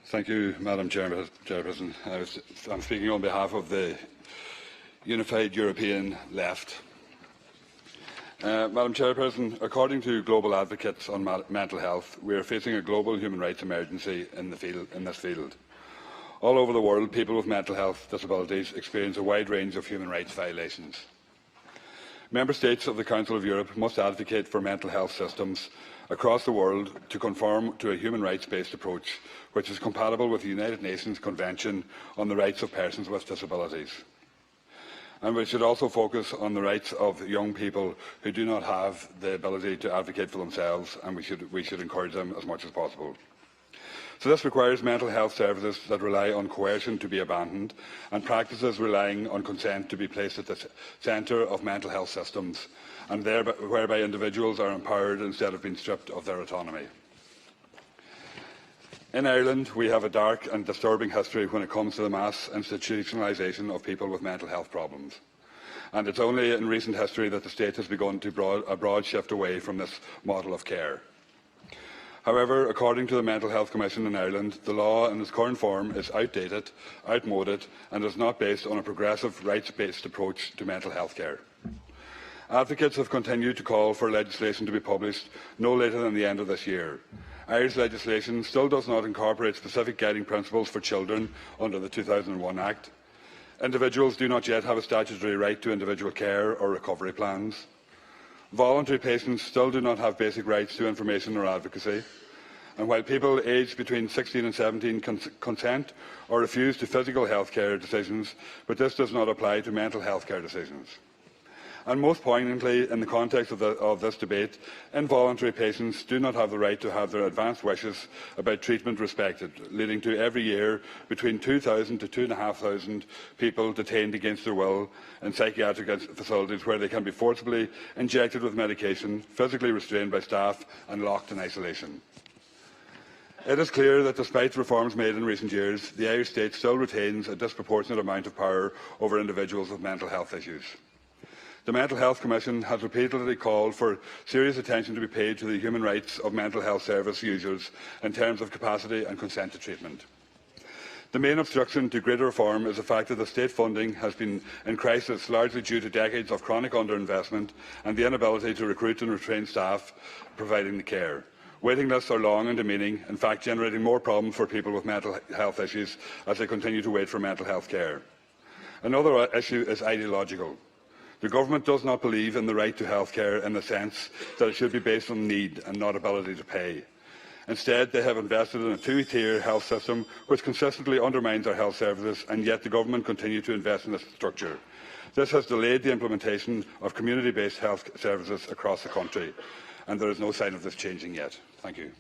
Thank you, Madam Chairperson. I'm speaking on behalf of the Unified European Left. Madam Chairperson, according to global advocates on mental health, we are facing a global human rights emergency in this field. All over the world, people with mental health disabilities experience a wide range of human rights violations. Member States of the Council of Europe must advocate for mental health systems across the world to conform to a human rights-based approach, which is compatible with the United Nations Convention on the Rights of Persons with Disabilities. And we should also focus on the rights of young people who do not have the ability to advocate for themselves, and we should encourage them as much as possible. So this requires mental health services that rely on coercion to be abandoned and practices relying on consent to be placed at the centre of mental health systems, and whereby individuals are empowered instead of being stripped of their autonomy. In Ireland, we have a dark and disturbing history when it comes to the mass institutionalisation of people with mental health problems. And it's only in recent history that the state has begun a broad shift away from this model of care. However, according to the Mental Health Commission in Ireland, the law in its current form is outdated, outmoded, and is not based on a progressive, rights-based approach to mental health care. Advocates have continued to call for legislation to be published no later than the end of this year. Irish legislation still does not incorporate specific guiding principles for children under the 2001 Act. Individuals do not yet have a statutory right to individual care or recovery plans. Voluntary patients still do not have basic rights to information or advocacy. And while people aged between 16 and 17 consent or refuse to physical health care decisions, but this does not apply to mental health care decisions. And most poignantly, in the context of this debate, involuntary patients do not have the right to have their advanced wishes about treatment respected, leading to every year between 2,000 to 2,500 people detained against their will in psychiatric facilities where they can be forcibly injected with medication, physically restrained by staff and locked in isolation. It is clear that despite reforms made in recent years, the Irish state still retains a disproportionate amount of power over individuals with mental health issues. The Mental Health Commission has repeatedly called for serious attention to be paid to the human rights of mental health service users in terms of capacity and consent to treatment. The main obstruction to greater reform is the fact that the state funding has been in crisis largely due to decades of chronic underinvestment and the inability to recruit and retrain staff providing the care. Waiting lists are long and demeaning, in fact generating more problems for people with mental health issues as they continue to wait for mental health care. Another issue is ideological. The government does not believe in the right to health care in the sense that it should be based on need and not ability to pay. Instead, they have invested in a two-tier health system which consistently undermines our health services, and yet the government continues to invest in this structure. This has delayed the implementation of community-based health services across the country, and there is no sign of this changing yet. Thank you.